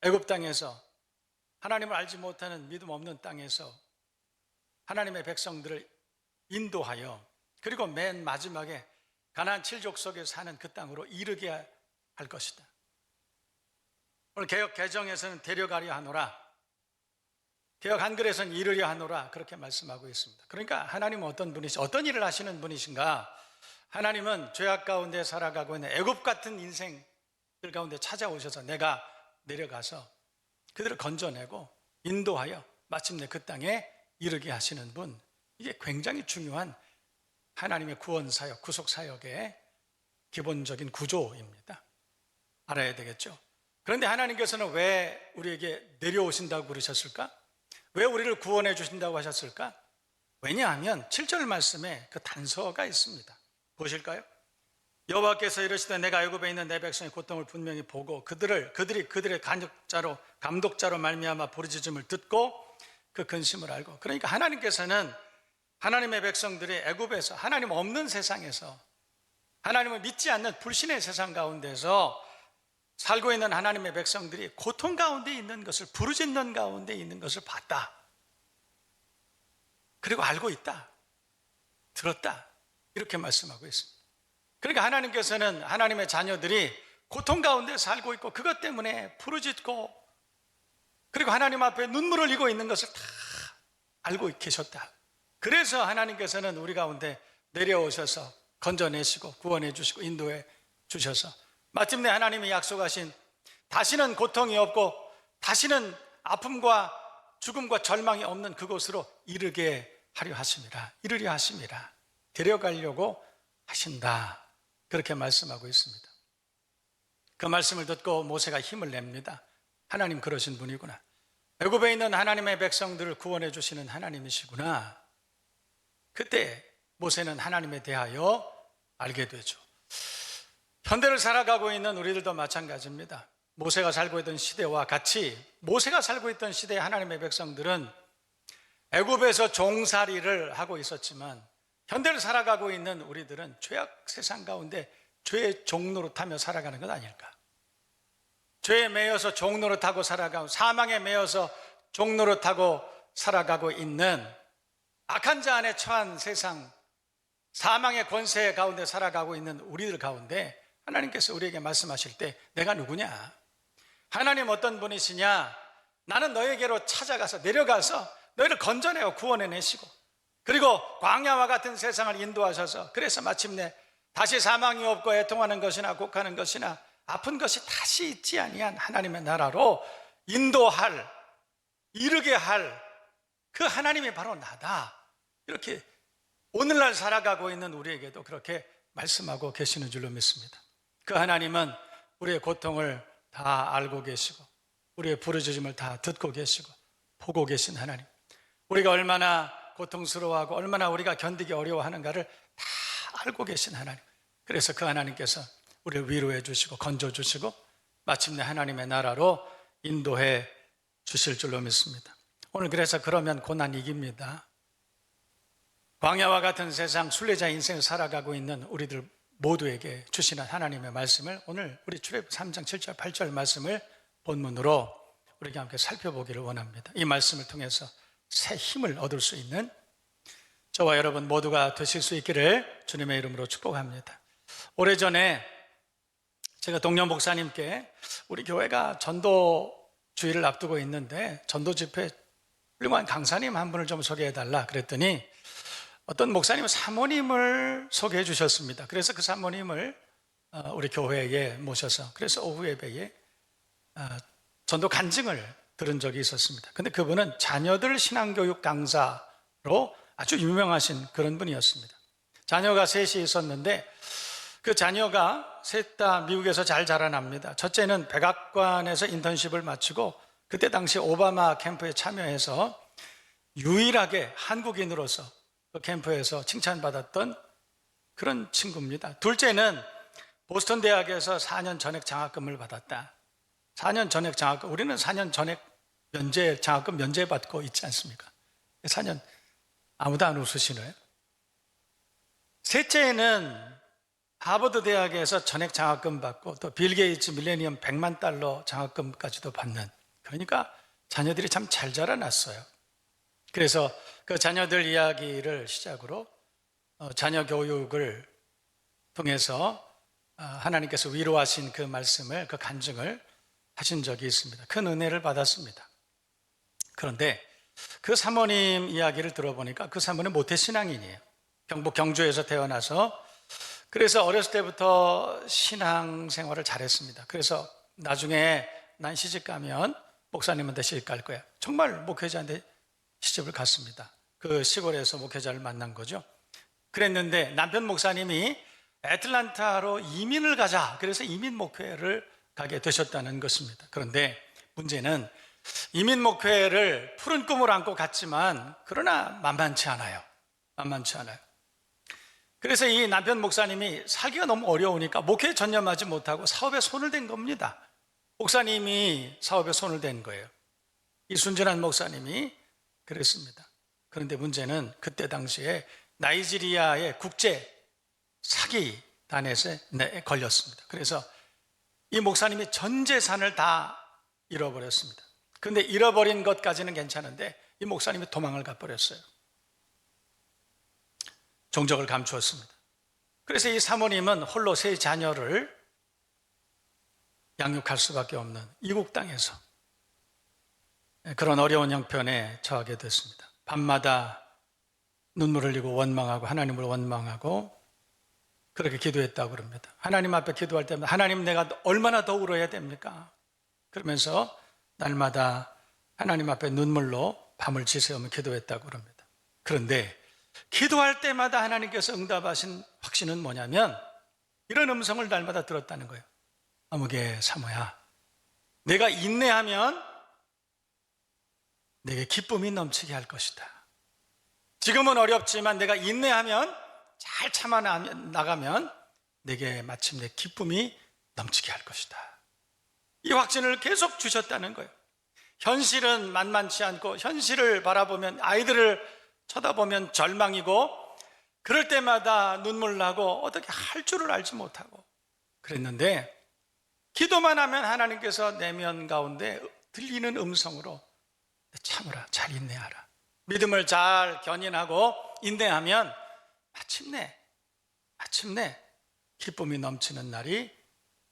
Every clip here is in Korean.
애굽 땅에서 하나님을 알지 못하는 믿음 없는 땅에서 하나님의 백성들을 인도하여 그리고 맨 마지막에 가나안 7족 속에 사는 그 땅으로 이르게 할 것이다. 오늘 개역 개정에서는 데려가려 하노라, 개역 한글에서는 이르려 하노라 그렇게 말씀하고 있습니다. 그러니까 하나님은 어떤 일을 하시는 분이신가? 하나님은 죄악 가운데 살아가고 있는 애굽 같은 인생들 가운데 찾아오셔서 내가 내려가서 그들을 건져내고 인도하여 마침내 그 땅에 이르게 하시는 분, 이게 굉장히 중요한 하나님의 구원사역, 구속사역의 기본적인 구조입니다. 알아야 되겠죠. 그런데 하나님께서는 왜 우리에게 내려오신다고 그러셨을까? 왜 우리를 구원해 주신다고 하셨을까? 왜냐하면 7절 말씀에 그 단서가 있습니다. 보실까요? 여호와께서 이르시되 내가 애굽에 있는 내 백성의 고통을 분명히 보고 그들이 그들의 감독자로 말미암아 부르짖음을 듣고 그 근심을 알고. 그러니까 하나님께서는 하나님의 백성들이 애굽에서, 하나님 없는 세상에서, 하나님을 믿지 않는 불신의 세상 가운데서 살고 있는 하나님의 백성들이 고통 가운데 있는 것을, 부르짖는 가운데 있는 것을 봤다. 그리고 알고 있다. 들었다. 이렇게 말씀하고 있습니다. 그러니까 하나님께서는 하나님의 자녀들이 고통 가운데 살고 있고 그것 때문에 부르짖고 그리고 하나님 앞에 눈물을 흘리고 있는 것을 다 알고 계셨다. 그래서 하나님께서는 우리 가운데 내려오셔서 건져내시고 구원해 주시고 인도해 주셔서 마침내 하나님이 약속하신 다시는 고통이 없고 다시는 아픔과 죽음과 절망이 없는 그곳으로 이르게 하려 하심이라, 이르려 하심이라, 데려가려고 하신다. 그렇게 말씀하고 있습니다. 그 말씀을 듣고 모세가 힘을 냅니다. 하나님 그러신 분이구나. 애굽에 있는 하나님의 백성들을 구원해 주시는 하나님이시구나. 그때 모세는 하나님에 대하여 알게 되죠. 현대를 살아가고 있는 우리들도 마찬가지입니다. 모세가 살고 있던 시대와 같이 모세가 살고 있던 시대의 하나님의 백성들은 애굽에서 종살이를 하고 있었지만 현대를 살아가고 있는 우리들은 죄악 세상 가운데 죄의 종노릇하며 살아가는 것 아닐까? 죄에 매여서 종노릇하고 살아가고 사망에 매여서 종노릇하고 살아가고 있는 악한 자 안에 처한 세상, 사망의 권세 가운데 살아가고 있는 우리들 가운데 하나님께서 우리에게 말씀하실 때 내가 누구냐? 하나님 어떤 분이시냐? 나는 너에게로 찾아가서 내려가서 너희를 건져내고 구원해내시고 그리고 광야와 같은 세상을 인도하셔서 그래서 마침내 다시 사망이 없고 애통하는 것이나 곡하는 것이나 아픈 것이 다시 있지 아니한 하나님의 나라로 인도할, 이르게 할 그 하나님이 바로 나다. 이렇게 오늘날 살아가고 있는 우리에게도 그렇게 말씀하고 계시는 줄로 믿습니다. 그 하나님은 우리의 고통을 다 알고 계시고 우리의 부르짖음을 다 듣고 계시고 보고 계신 하나님, 우리가 얼마나 고통스러워하고 얼마나 우리가 견디기 어려워하는가를 다 알고 계신 하나님, 그래서 그 하나님께서 우리를 위로해 주시고 건져 주시고 마침내 하나님의 나라로 인도해 주실 줄로 믿습니다. 오늘 그래서 그러면 고난 이깁니다. 광야와 같은 세상 순례자 인생을 살아가고 있는 우리들 모두에게 주시는 하나님의 말씀을 오늘 우리 출애굽 3장 7절 8절 말씀을 본문으로 우리가 함께 살펴보기를 원합니다. 이 말씀을 통해서 새 힘을 얻을 수 있는 저와 여러분 모두가 되실 수 있기를 주님의 이름으로 축복합니다. 오래전에 제가 동료 목사님께 우리 교회가 전도주의를 앞두고 있는데 전도 집회 훌륭한 강사님 한 분을 좀 소개해달라 그랬더니 어떤 목사님은 사모님을 소개해 주셨습니다. 그래서 그 사모님을 우리 교회에 모셔서 그래서 오후 예배에 전도 간증을 들은 적이 있었습니다. 근데 그분은 자녀들 신앙교육 강사로 아주 유명하신 그런 분이었습니다. 자녀가 셋이 있었는데 그 자녀가 셋 다 미국에서 잘 자라납니다. 첫째는 백악관에서 인턴십을 마치고 그때 당시 오바마 캠프에 참여해서 유일하게 한국인으로서 그 캠프에서 칭찬받았던 그런 친구입니다. 둘째는 보스턴 대학에서 4년 전액 장학금을 받았다. 4년 전액 장학금, 우리는 4년 전액 장학금 면제받고 있지 않습니까? 4년 아무도 안 웃으시네요. 셋째는 하버드 대학에서 전액 장학금 받고 또 빌 게이츠 밀레니엄 100만 달러 장학금까지도 받는, 그러니까 자녀들이 참 잘 자라났어요. 그래서 그 자녀들 이야기를 시작으로 자녀 교육을 통해서 하나님께서 위로하신 그 말씀을, 그 간증을 하신 적이 있습니다. 큰 은혜를 받았습니다. 그런데 그 사모님 이야기를 들어보니까 그 사모님 모태신앙인이에요. 경북 경주에서 태어나서, 그래서 어렸을 때부터 신앙생활을 잘했습니다. 그래서 나중에 난 시집 가면 목사님한테 시집 갈 거야, 정말 목회자한테 시집을 갔습니다. 그 시골에서 목회자를 만난 거죠. 그랬는데 남편 목사님이 애틀란타로 이민을 가자, 그래서 이민 목회를 가게 되셨다는 것입니다. 그런데 문제는 이민 목회를 푸른 꿈을 안고 갔지만 그러나 만만치 않아요. 만만치 않아요. 그래서 이 남편 목사님이 살기가 너무 어려우니까 목회에 전념하지 못하고 사업에 손을 댄 겁니다. 목사님이 사업에 손을 댄 거예요. 이 순전한 목사님이 그랬습니다. 그런데 문제는 그때 당시에 나이지리아의 국제 사기단에 걸렸습니다. 그래서 이 목사님이 전 재산을 다 잃어버렸습니다. 그런데 잃어버린 것까지는 괜찮은데 이 목사님이 도망을 가버렸어요. 종적을 감추었습니다. 그래서 이 사모님은 홀로 세 자녀를 양육할 수밖에 없는 이국 땅에서 그런 어려운 형편에 처하게 됐습니다. 밤마다 눈물 흘리고 원망하고 하나님을 원망하고 그렇게 기도했다고 그럽니다. 하나님 앞에 기도할 때마다 하나님, 내가 얼마나 더 울어야 됩니까? 그러면서 날마다 하나님 앞에 눈물로 밤을 지새우며 기도했다고 그럽니다. 그런데 기도할 때마다 하나님께서 응답하신 확신은 뭐냐면 이런 음성을 날마다 들었다는 거예요. 아무개 사모야, 내가 인내하면 내게 기쁨이 넘치게 할 것이다. 지금은 어렵지만 내가 인내하면, 잘 참아 나가면 내게 마침내 기쁨이 넘치게 할 것이다. 이 확신을 계속 주셨다는 거예요. 현실은 만만치 않고 현실을 바라보면, 아이들을 쳐다보면 절망이고, 그럴 때마다 눈물 나고 어떻게 할 줄을 알지 못하고 그랬는데, 기도만 하면 하나님께서 내면 가운데 들리는 음성으로 참으라, 잘 인내하라, 믿음을 잘 견인하고 인내하면 마침내 기쁨이 넘치는 날이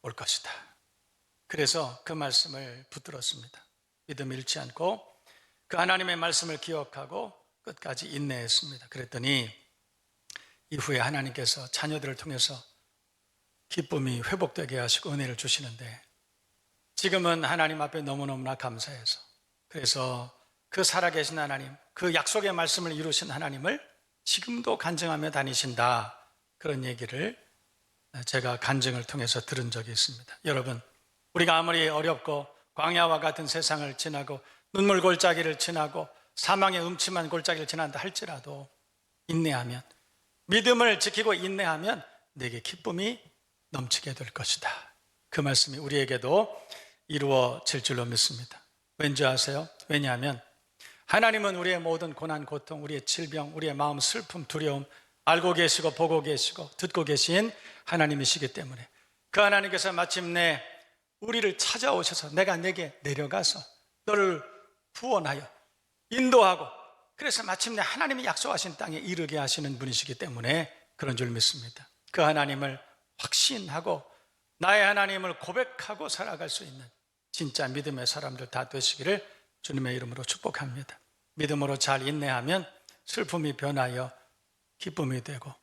올 것이다. 그래서 그 말씀을 붙들었습니다. 믿음 잃지 않고 그 하나님의 말씀을 기억하고 끝까지 인내했습니다. 그랬더니 이후에 하나님께서 자녀들을 통해서 기쁨이 회복되게 하시고 은혜를 주시는데, 지금은 하나님 앞에 너무너무나 감사해서, 그래서 그 살아계신 하나님, 그 약속의 말씀을 이루신 하나님을 지금도 간증하며 다니신다, 그런 얘기를 제가 간증을 통해서 들은 적이 있습니다. 여러분, 우리가 아무리 어렵고 광야와 같은 세상을 지나고 눈물 골짜기를 지나고 사망의 음침한 골짜기를 지난다 할지라도 인내하면, 믿음을 지키고 인내하면 내게 기쁨이 넘치게 될 것이다. 그 말씀이 우리에게도 이루어질 줄로 믿습니다. 왠지 아세요? 왜냐하면 하나님은 우리의 모든 고난, 고통, 우리의 질병, 우리의 마음 슬픔, 두려움 알고 계시고 보고 계시고 듣고 계신 하나님이시기 때문에, 그 하나님께서 마침내 우리를 찾아오셔서 내가 내게 내려가서 너를 구원하여 인도하고, 그래서 마침내 하나님이 약속하신 땅에 이르게 하시는 분이시기 때문에 그런 줄 믿습니다. 그 하나님을 확신하고 나의 하나님을 고백하고 살아갈 수 있는 진짜 믿음의 사람들 다 되시기를 주님의 이름으로 축복합니다. 믿음으로 잘 인내하면 슬픔이 변하여 기쁨이 되고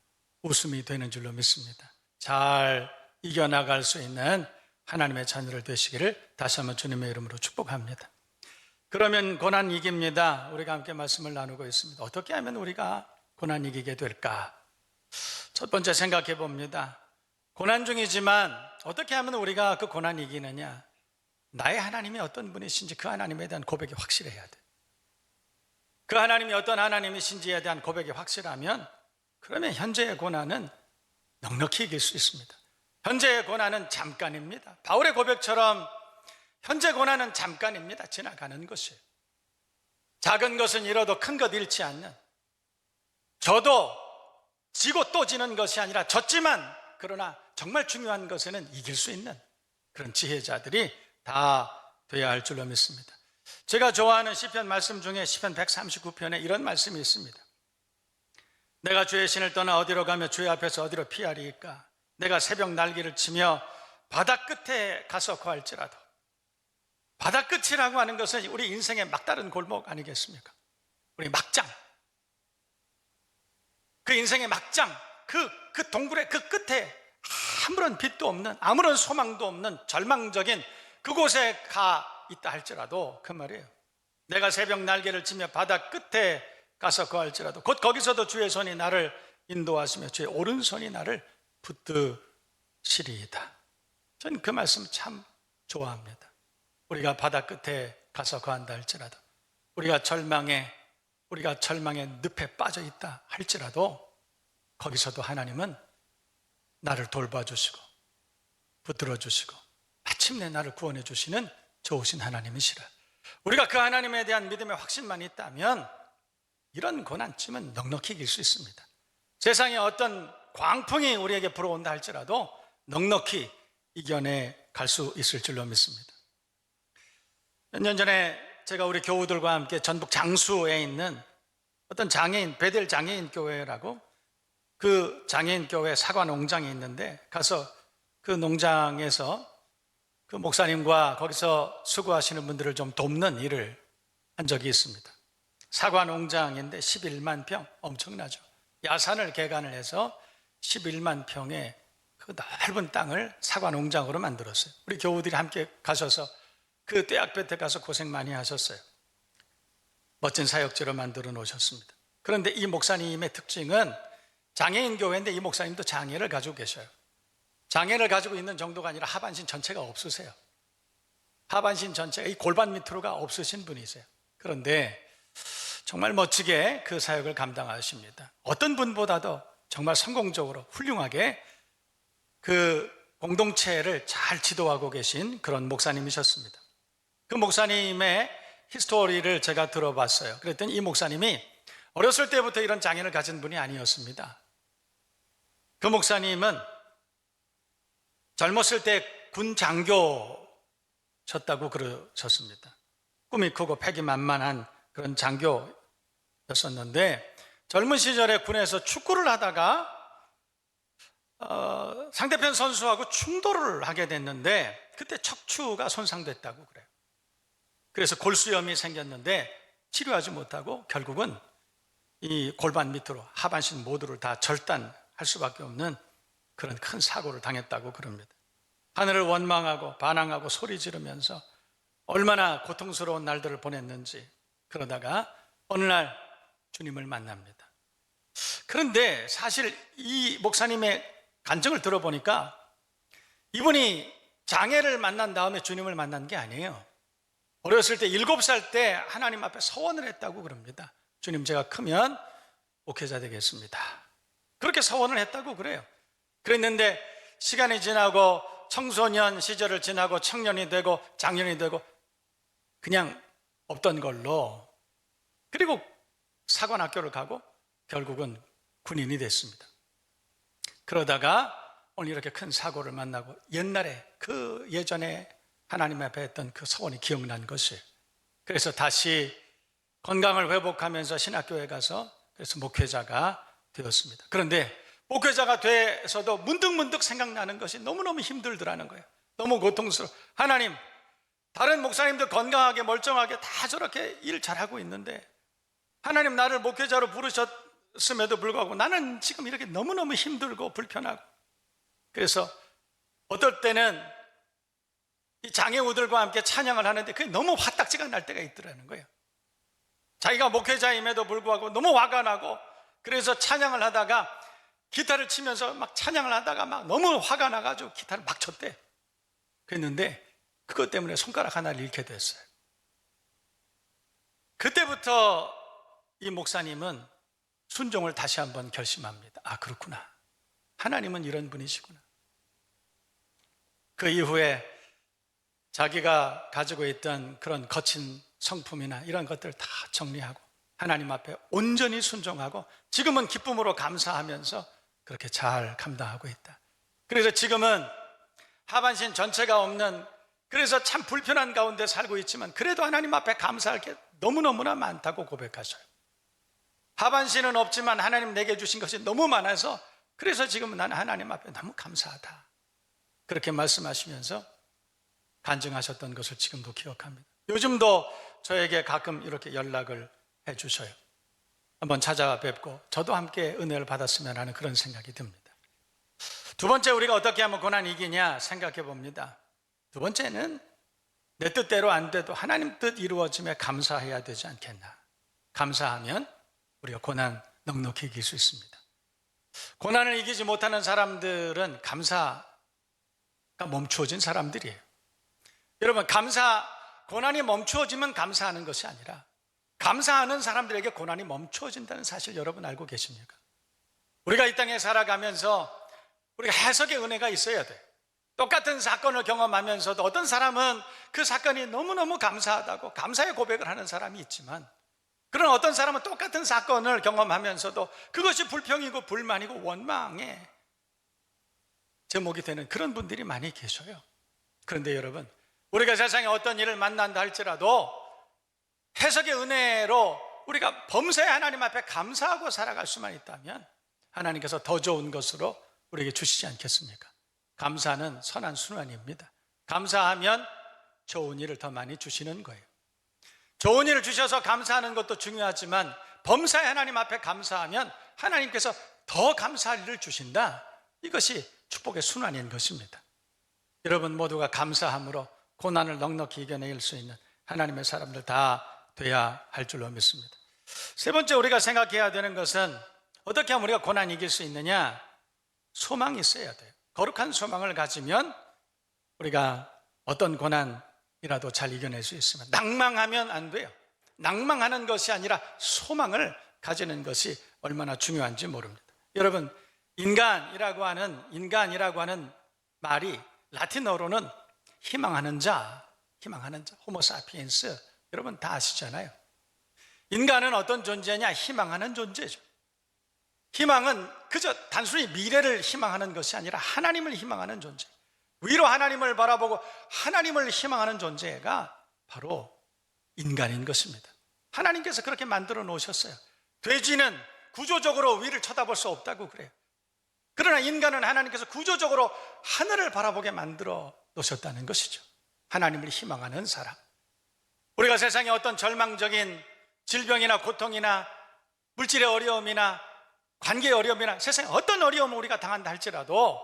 웃음이 되는 줄로 믿습니다. 잘 이겨나갈 수 있는 하나님의 자녀를 되시기를 다시 한번 주님의 이름으로 축복합니다. 그러면 고난 이깁니다. 우리가 함께 말씀을 나누고 있습니다. 어떻게 하면 우리가 고난 이기게 될까? 첫 번째 생각해 봅니다. 고난 중이지만 어떻게 하면 우리가 그 고난 이기느냐? 나의 하나님이 어떤 분이신지 그 하나님에 대한 고백이 확실해야 돼. 그 하나님이 어떤 하나님이신지에 대한 고백이 확실하면, 그러면 현재의 고난은 넉넉히 이길 수 있습니다. 현재의 고난은 잠깐입니다. 바울의 고백처럼 현재 고난은 잠깐입니다. 지나가는 것이에요. 작은 것은 잃어도 큰 것 잃지 않는, 저도 지고 또 지는 것이 아니라 졌지만 그러나 정말 중요한 것에는 이길 수 있는 그런 지혜자들이 다 돼야 할 줄로 믿습니다. 제가 좋아하는 시편 말씀 중에 시편 139편에 이런 말씀이 있습니다. 내가 주의 신을 떠나 어디로 가며 주의 앞에서 어디로 피하리이까? 내가 새벽 날개를 치며 바다 끝에 가서 거할지라도. 바다 끝이라고 하는 것은 우리 인생의 막다른 골목 아니겠습니까? 우리 막장, 그 인생의 막장, 그 동굴의 그 끝에 아무런 빛도 없는, 아무런 소망도 없는 절망적인 그곳에 가 있다 할지라도, 그 말이에요. 내가 새벽 날개를 치며 바다 끝에 가서 거할지라도 곧 거기서도 주의 손이 나를 인도하시며 주의 오른손이 나를 붙드시리이다. 저는 그 말씀 참 좋아합니다. 우리가 바다 끝에 가서 거한다 할지라도, 우리가 절망의 늪에 빠져 있다 할지라도 거기서도 하나님은 나를 돌봐주시고 붙들어 주시고 마침내 나를 구원해 주시는 좋으신 하나님이시라. 우리가 그 하나님에 대한 믿음의 확신만 있다면 이런 고난쯤은 넉넉히 이길 수 있습니다. 세상에 어떤 광풍이 우리에게 불어온다 할지라도 넉넉히 이겨내 갈 수 있을 줄로 믿습니다. 몇 년 전에 제가 우리 교우들과 함께 전북 장수에 있는 어떤 장애인, 베델 장애인 교회라고, 그 장애인 교회 사과 농장이 있는데 가서 그 농장에서 그 목사님과 거기서 수고하시는 분들을 좀 돕는 일을 한 적이 있습니다. 사과 농장인데 11만 평, 엄청나죠. 야산을 개간을 해서 11만 평의 그 넓은 땅을 사과 농장으로 만들었어요. 우리 교우들이 함께 가셔서 그 떼약볕에 가서 고생 많이 하셨어요. 멋진 사역지로 만들어 놓으셨습니다. 그런데 이 목사님의 특징은 장애인 교회인데 이 목사님도 장애를 가지고 계셔요. 장애를 가지고 있는 정도가 아니라 하반신 전체가 없으세요. 하반신 전체가 이 골반 밑으로가 없으신 분이세요. 그런데 정말 멋지게 그 사역을 감당하십니다. 어떤 분보다도 정말 성공적으로 훌륭하게 그 공동체를 잘 지도하고 계신 그런 목사님이셨습니다. 그 목사님의 히스토리를 제가 들어봤어요. 그랬더니 이 목사님이 어렸을 때부터 이런 장애를 가진 분이 아니었습니다. 그 목사님은 젊었을 때 군 장교셨다고 그러셨습니다. 꿈이 크고 패기만만한 그런 장교였었는데 젊은 시절에 군에서 축구를 하다가 상대편 선수하고 충돌을 하게 됐는데 그때 척추가 손상됐다고 그래요. 그래서 골수염이 생겼는데 치료하지 못하고 결국은 이 골반 밑으로 하반신 모두를 다 절단할 수밖에 없는 그런 큰 사고를 당했다고 그럽니다. 하늘을 원망하고 반항하고 소리 지르면서 얼마나 고통스러운 날들을 보냈는지, 그러다가 어느 날 주님을 만납니다. 그런데 사실 이 목사님의 간증을 들어보니까 이분이 장애를 만난 다음에 주님을 만난 게 아니에요. 어렸을 때 7살 때 하나님 앞에 서원을 했다고 그럽니다. 주님, 제가 크면 목회자 되겠습니다. 그렇게 서원을 했다고 그래요. 그랬는데 시간이 지나고 청소년 시절을 지나고 청년이 되고 장년이 되고 그냥 없던 걸로, 그리고 사관학교를 가고 결국은 군인이 됐습니다. 그러다가 오늘 이렇게 큰 사고를 만나고 옛날에 그 예전에 하나님 앞에 했던 그 소원이 기억난 것이에요. 그래서 다시 건강을 회복하면서 신학교에 가서 그래서 목회자가 되었습니다. 그런데 목회자가 돼서도 문득문득 생각나는 것이 너무너무 힘들더라는 거예요. 너무 고통스러워. 하나님, 다른 목사님들 건강하게 멀쩡하게 다 저렇게 일 잘하고 있는데 하나님 나를 목회자로 부르셨음에도 불구하고 나는 지금 이렇게 너무너무 힘들고 불편하고, 그래서 어떨 때는 이 장애우들과 함께 찬양을 하는데 그게 너무 화딱지가 날 때가 있더라는 거예요. 자기가 목회자임에도 불구하고 너무 화가 나고, 그래서 찬양을 하다가 기타를 치면서 막 찬양을 하다가 막 너무 화가 나가지고 기타를 막 쳤대. 그랬는데 그것 때문에 손가락 하나를 잃게 됐어요. 그때부터 이 목사님은 순종을 다시 한번 결심합니다. 아, 그렇구나. 하나님은 이런 분이시구나. 그 이후에 자기가 가지고 있던 그런 거친 성품이나 이런 것들을 다 정리하고 하나님 앞에 온전히 순종하고 지금은 기쁨으로 감사하면서 그렇게 잘 감당하고 있다. 그래서 지금은 하반신 전체가 없는, 그래서 참 불편한 가운데 살고 있지만 그래도 하나님 앞에 감사할 게 너무너무나 많다고 고백하셔요. 하반신은 없지만 하나님 내게 주신 것이 너무 많아서 그래서 지금은 나는 하나님 앞에 너무 감사하다, 그렇게 말씀하시면서 간증하셨던 것을 지금도 기억합니다. 요즘도 저에게 가끔 이렇게 연락을 해 주셔요. 한번 찾아뵙고 저도 함께 은혜를 받았으면 하는 그런 생각이 듭니다. 두 번째, 우리가 어떻게 하면 고난을 이기냐 생각해 봅니다. 두 번째는 내 뜻대로 안 돼도 하나님 뜻 이루어짐에 감사해야 되지 않겠나. 감사하면 우리가 고난 넉넉히 이길 수 있습니다. 고난을 이기지 못하는 사람들은 감사가 멈추어진 사람들이에요. 여러분, 고난이 멈추어지면 감사하는 것이 아니라 감사하는 사람들에게 고난이 멈추어진다는 사실 여러분 알고 계십니까? 우리가 이 땅에 살아가면서 우리가 해석의 은혜가 있어야 돼. 똑같은 사건을 경험하면서도 어떤 사람은 그 사건이 너무너무 감사하다고 감사의 고백을 하는 사람이 있지만, 그런 어떤 사람은 똑같은 사건을 경험하면서도 그것이 불평이고 불만이고 원망의 제목이 되는 그런 분들이 많이 계셔요. 그런데 여러분, 우리가 세상에 어떤 일을 만난다 할지라도 해석의 은혜로 우리가 범사의 하나님 앞에 감사하고 살아갈 수만 있다면 하나님께서 더 좋은 것으로 우리에게 주시지 않겠습니까? 감사는 선한 순환입니다. 감사하면 좋은 일을 더 많이 주시는 거예요. 좋은 일을 주셔서 감사하는 것도 중요하지만 범사의 하나님 앞에 감사하면 하나님께서 더 감사할 일을 주신다. 이것이 축복의 순환인 것입니다. 여러분 모두가 감사함으로 고난을 넉넉히 이겨낼 수 있는 하나님의 사람들 다 돼야 할 줄로 믿습니다. 세 번째, 우리가 생각해야 되는 것은 어떻게 하면 우리가 고난 이길 수 있느냐? 소망이 있어야 돼요. 거룩한 소망을 가지면 우리가 어떤 고난이라도 잘 이겨낼 수 있으면, 낭망하면 안 돼요. 낭망하는 것이 아니라 소망을 가지는 것이 얼마나 중요한지 모릅니다. 여러분, 인간이라고 하는 말이 라틴어로는 희망하는 자, 호모사피엔스, 여러분 다 아시잖아요. 인간은 어떤 존재냐? 희망하는 존재죠. 희망은 그저 단순히 미래를 희망하는 것이 아니라 하나님을 희망하는 존재, 위로 하나님을 바라보고 하나님을 희망하는 존재가 바로 인간인 것입니다. 하나님께서 그렇게 만들어 놓으셨어요. 돼지는 구조적으로 위를 쳐다볼 수 없다고 그래요. 그러나 인간은 하나님께서 구조적으로 하늘을 바라보게 만들어 놓으셨다는 것이죠. 하나님을 희망하는 사람. 우리가 세상에 어떤 절망적인 질병이나 고통이나 물질의 어려움이나 관계의 어려움이나 세상에 어떤 어려움을 우리가 당한다 할지라도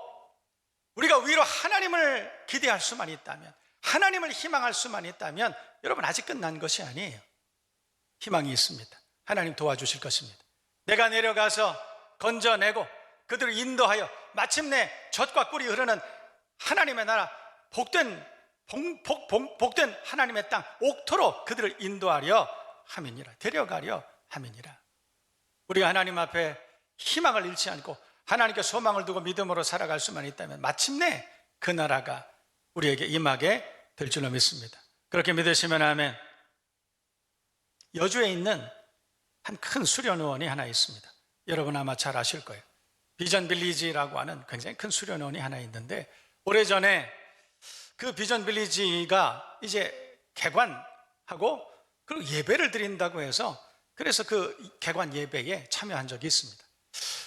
우리가 위로 하나님을 기대할 수만 있다면, 하나님을 희망할 수만 있다면 여러분 아직 끝난 것이 아니에요. 희망이 있습니다. 하나님 도와주실 것입니다. 내가 내려가서 건져내고 그들을 인도하여 마침내 젖과 꿀이 흐르는 하나님의 나라, 복된 하나님의 땅 옥토로 그들을 인도하려 함이니라, 데려가려 함이니라. 우리가 하나님 앞에 희망을 잃지 않고 하나님께 소망을 두고 믿음으로 살아갈 수만 있다면 마침내 그 나라가 우리에게 임하게 될 줄로 믿습니다. 그렇게 믿으시면 아멘. 여주에 있는 한 큰 수련원이 하나 있습니다. 여러분 아마 잘 아실 거예요. 비전 빌리지라고 하는 굉장히 큰 수련원이 하나 있는데, 오래전에 그 비전 빌리지가 이제 개관하고 그리고 예배를 드린다고 해서, 그래서 그 개관 예배에 참여한 적이 있습니다.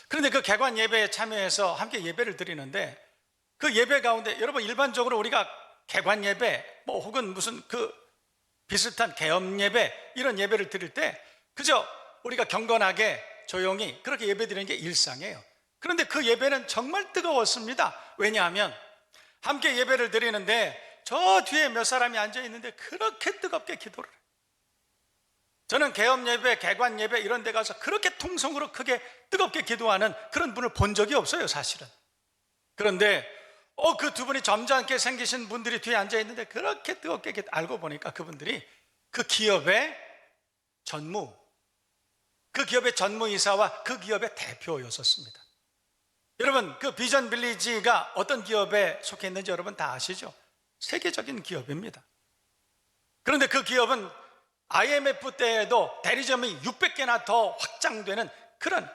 그런데 그 개관 예배에 참여해서 함께 예배를 드리는데, 그 예배 가운데 여러분 일반적으로 우리가 개관 예배 혹은 무슨 그 비슷한 개업 예배 이런 예배를 드릴 때 그저 우리가 경건하게 조용히 그렇게 예배 드리는 게 일상이에요. 그런데 그 예배는 정말 뜨거웠습니다. 왜냐하면 함께 예배를 드리는데 저 뒤에 몇 사람이 앉아 있는데 그렇게 뜨겁게 기도를 해요. 저는 개업 예배, 개관 예배 이런 데 가서 그렇게 통성으로 크게 뜨겁게 기도하는 그런 분을 본 적이 없어요, 사실은. 그런데 그 두 분이 점잖게 생기신 분들이 뒤에 앉아 있는데 그렇게 뜨겁게 알고 보니까 그분들이 그 기업의 전무이사와 그 기업의 대표였었습니다. 여러분, 그 비전 빌리지가 어떤 기업에 속해 있는지 여러분 다 아시죠? 세계적인 기업입니다. 그런데 그 기업은 IMF 때에도 대리점이 600개나 더 확장되는 그런,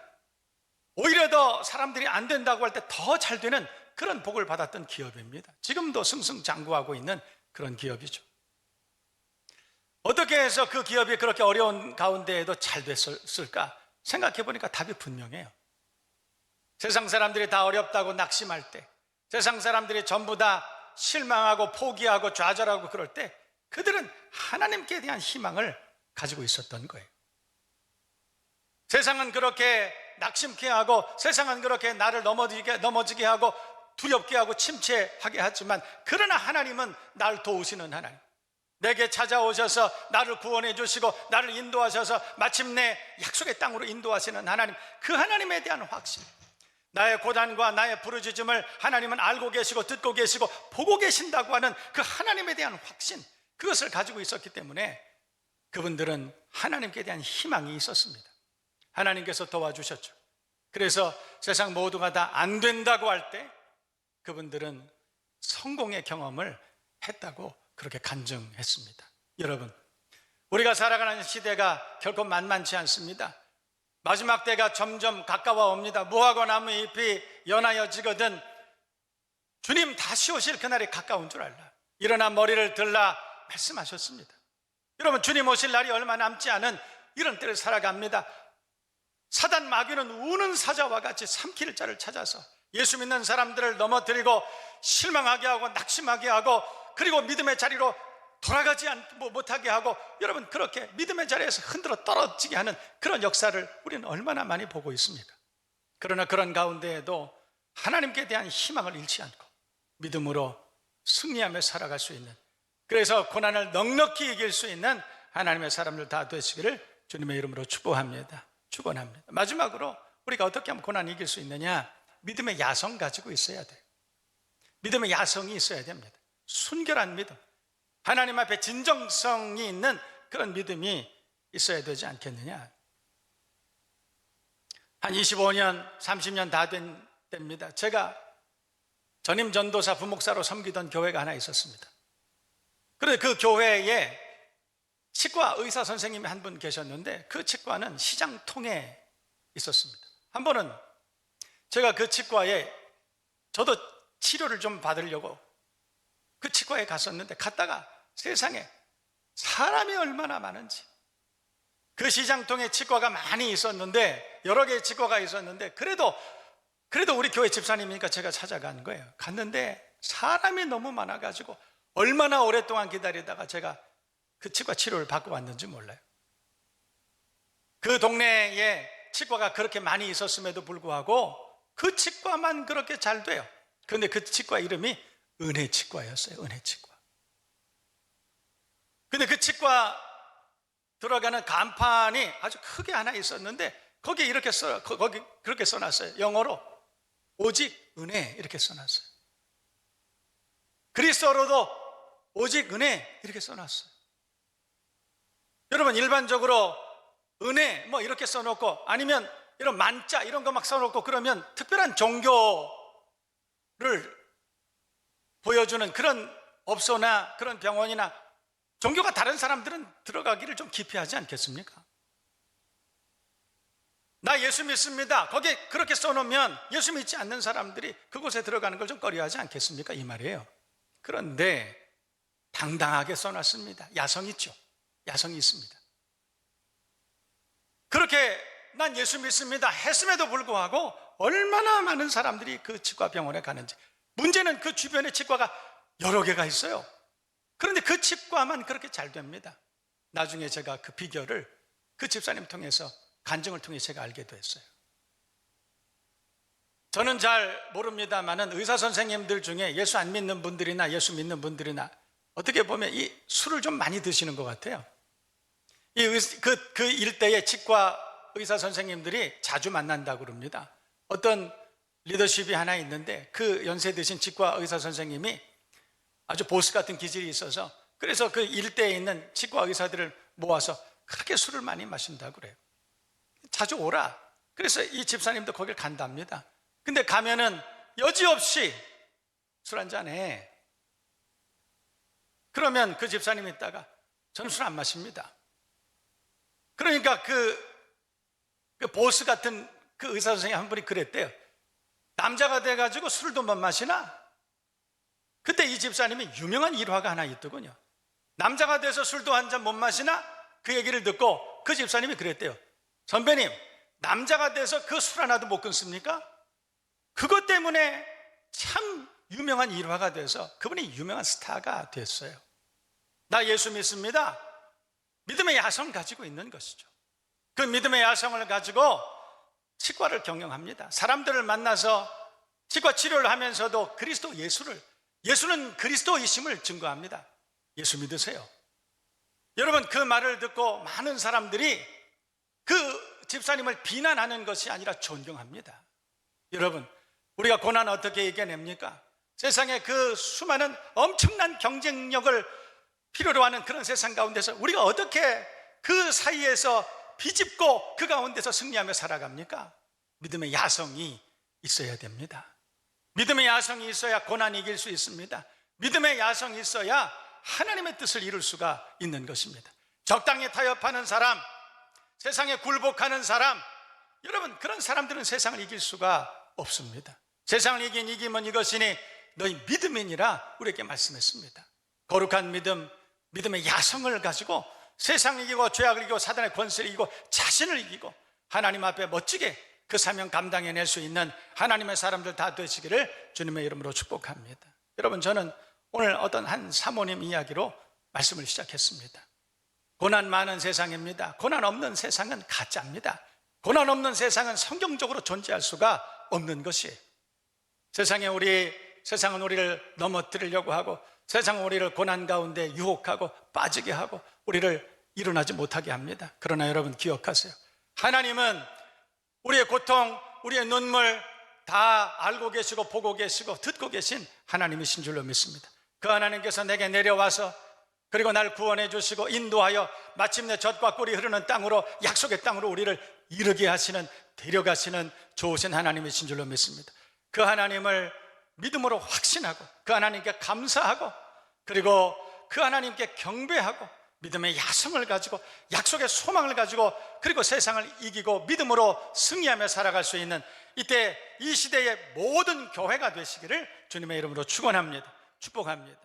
오히려 더 사람들이 안 된다고 할 때 더 잘 되는 그런 복을 받았던 기업입니다. 지금도 승승장구하고 있는 그런 기업이죠. 어떻게 해서 그 기업이 그렇게 어려운 가운데에도 잘 됐을까 생각해 보니까 답이 분명해요. 세상 사람들이 다 어렵다고 낙심할 때, 세상 사람들이 전부 다 실망하고 포기하고 좌절하고 그럴 때 그들은 하나님께 대한 희망을 가지고 있었던 거예요. 세상은 그렇게 낙심케 하고, 세상은 그렇게 나를 넘어지게 하고 두렵게 하고 침체하게 하지만, 그러나 하나님은 나를 도우시는 하나님, 내게 찾아오셔서 나를 구원해 주시고 나를 인도하셔서 마침내 약속의 땅으로 인도하시는 하나님, 그 하나님에 대한 확신, 나의 고난과 나의 부르짖음을 하나님은 알고 계시고 듣고 계시고 보고 계신다고 하는 그 하나님에 대한 확신, 그것을 가지고 있었기 때문에 그분들은 하나님께 대한 희망이 있었습니다. 하나님께서 도와주셨죠. 그래서 세상 모두가 다 안 된다고 할 때 그분들은 성공의 경험을 했다고 그렇게 간증했습니다. 여러분, 우리가 살아가는 시대가 결코 만만치 않습니다. 마지막 때가 점점 가까워 옵니다. 무화과 나무 잎이 연하여지거든 주님 다시 오실 그날이 가까운 줄 알라. 일어나 머리를 들라 말씀하셨습니다. 여러분, 주님 오실 날이 얼마 남지 않은 이런 때를 살아갑니다. 사단 마귀는 우는 사자와 같이 삼킬 자를 찾아서 예수 믿는 사람들을 넘어뜨리고 실망하게 하고 낙심하게 하고, 그리고 믿음의 자리로 돌아가지 못하게 하고, 여러분, 그렇게 믿음의 자리에서 흔들어 떨어지게 하는 그런 역사를 우리는 얼마나 많이 보고 있습니까? 그러나 그런 가운데에도 하나님께 대한 희망을 잃지 않고 믿음으로 승리하며 살아갈 수 있는, 그래서 고난을 넉넉히 이길 수 있는 하나님의 사람들 다 되시기를 주님의 이름으로 축복합니다. 축원합니다. 마지막으로 우리가 어떻게 하면 고난을 이길 수 있느냐? 믿음의 야성 가지고 있어야 돼요. 믿음의 야성이 있어야 됩니다. 순결한 믿음, 하나님 앞에 진정성이 있는 그런 믿음이 있어야 되지 않겠느냐? 한 25년, 30년 다 된 때입니다. 제가 전임 전도사 부목사로 섬기던 교회가 하나 있었습니다. 그런데 그 교회에 치과 의사 선생님이 한 분 계셨는데, 그 치과는 시장통에 있었습니다. 한 번은 제가 그 치과에, 저도 치료를 좀 받으려고 그 치과에 갔었는데, 갔다가 세상에 사람이 얼마나 많은지, 그 시장통에 치과가 많이 있었는데, 여러 개의 치과가 있었는데, 그래도 우리 교회 집사님이니까 제가 찾아간 거예요. 갔는데 사람이 너무 많아가지고 얼마나 오랫동안 기다리다가 제가 그 치과 치료를 받고 왔는지 몰라요. 그 동네에 치과가 그렇게 많이 있었음에도 불구하고 그 치과만 그렇게 잘 돼요. 그런데 그 치과 이름이 은혜치과였어요. 은혜치과. 근데 그 치과 들어가는 간판이 아주 크게 하나 있었는데, 거기에 이렇게 거기 그렇게 써놨어요. 영어로 오직 은혜 이렇게 써놨어요. 그리스도로도 오직 은혜 이렇게 써놨어요. 여러분, 일반적으로 은혜 뭐 이렇게 써놓고, 아니면 이런 만자 이런 거 막 써놓고 그러면 특별한 종교를 보여주는 그런 업소나 그런 병원이나 종교가 다른 사람들은 들어가기를 좀 기피하지 않겠습니까? 나 예수 믿습니다, 거기에 그렇게 써놓으면 예수 믿지 않는 사람들이 그곳에 들어가는 걸 좀 꺼려하지 않겠습니까? 이 말이에요. 그런데 당당하게 써놨습니다. 야성 있죠. 야성이 있습니다. 그렇게 난 예수 믿습니다 했음에도 불구하고 얼마나 많은 사람들이 그 치과병원에 가는지. 문제는 그 주변에 치과가 여러 개가 있어요. 그런데 그 치과만 그렇게 잘 됩니다. 나중에 제가 그 비결을 그 집사님 통해서, 간증을 통해 제가 알게 됐어요. 저는 잘 모릅니다만은 의사 선생님들 중에 예수 안 믿는 분들이나 예수 믿는 분들이나 어떻게 보면 이 술을 좀 많이 드시는 것 같아요. 그 일대의 치과 의사 선생님들이 자주 만난다고 그럽니다. 어떤 리더십이 하나 있는데, 그 연세 드신 치과 의사 선생님이 아주 보스 같은 기질이 있어서, 그래서 그 일대에 있는 치과 의사들을 모아서 그렇게 술을 많이 마신다고 그래요. 자주 오라. 그래서 이 집사님도 거길 간답니다. 근데 가면은 여지없이 술 한잔 해. 그러면 그 집사님이 있다가 저는 술 안 마십니다. 그러니까 그 보스 같은 그 의사 선생님 한 분이 그랬대요. 남자가 돼가지고 술도 못 마시나? 그때 이 집사님이 유명한 일화가 하나 있더군요. 남자가 돼서 술도 한 잔 못 마시나? 그 얘기를 듣고 그 집사님이 그랬대요. 선배님, 남자가 돼서 그 술 하나도 못 끊습니까? 그것 때문에 참 유명한 일화가 돼서 그분이 유명한 스타가 됐어요. 나 예수 믿습니다. 믿음의 야성을 가지고 있는 것이죠. 그 믿음의 야성을 가지고 치과를 경영합니다. 사람들을 만나서 치과 치료를 하면서도 그리스도 예수는 그리스도이심을 증거합니다. 예수 믿으세요. 여러분, 그 말을 듣고 많은 사람들이 그 집사님을 비난하는 것이 아니라 존경합니다. 여러분, 우리가 고난 어떻게 이겨냅니까? 세상에 그 수많은 엄청난 경쟁력을 필요로 하는 그런 세상 가운데서 우리가 어떻게 그 사이에서 비집고 그 가운데서 승리하며 살아갑니까? 믿음의 야성이 있어야 됩니다. 믿음의 야성이 있어야 고난 이길 수 있습니다. 믿음의 야성이 있어야 하나님의 뜻을 이룰 수가 있는 것입니다. 적당히 타협하는 사람, 세상에 굴복하는 사람, 여러분, 그런 사람들은 세상을 이길 수가 없습니다. 세상을 이기면 이것이니 너희 믿음이니라 우리에게 말씀했습니다. 거룩한 믿음, 믿음의 야성을 가지고 세상을 이기고 죄악을 이기고 사단의 권세를 이기고 자신을 이기고 하나님 앞에 멋지게 그 사명 감당해낼 수 있는 하나님의 사람들 다 되시기를 주님의 이름으로 축복합니다. 여러분, 저는 오늘 어떤 한 사모님 이야기로 말씀을 시작했습니다. 고난 많은 세상입니다. 고난 없는 세상은 가짜입니다. 고난 없는 세상은 성경적으로 존재할 수가 없는 것이에요. 세상은 우리를 넘어뜨리려고 하고, 세상은 우리를 고난 가운데 유혹하고 빠지게 하고 우리를 일어나지 못하게 합니다. 그러나 여러분, 기억하세요. 하나님은 우리의 고통, 우리의 눈물 다 알고 계시고 보고 계시고 듣고 계신 하나님이신 줄로 믿습니다. 그 하나님께서 내게 내려와서 그리고 날 구원해 주시고 인도하여 마침내 젖과 꿀이 흐르는 땅으로, 약속의 땅으로 우리를 이르게 하시는, 데려가시는 좋으신 하나님이신 줄로 믿습니다. 그 하나님을 믿음으로 확신하고 그 하나님께 감사하고 그리고 그 하나님께 경배하고 믿음의 야성을 가지고 약속의 소망을 가지고 그리고 세상을 이기고 믿음으로 승리하며 살아갈 수 있는 이때 이 시대의 모든 교회가 되시기를 주님의 이름으로 축원합니다. 축복합니다.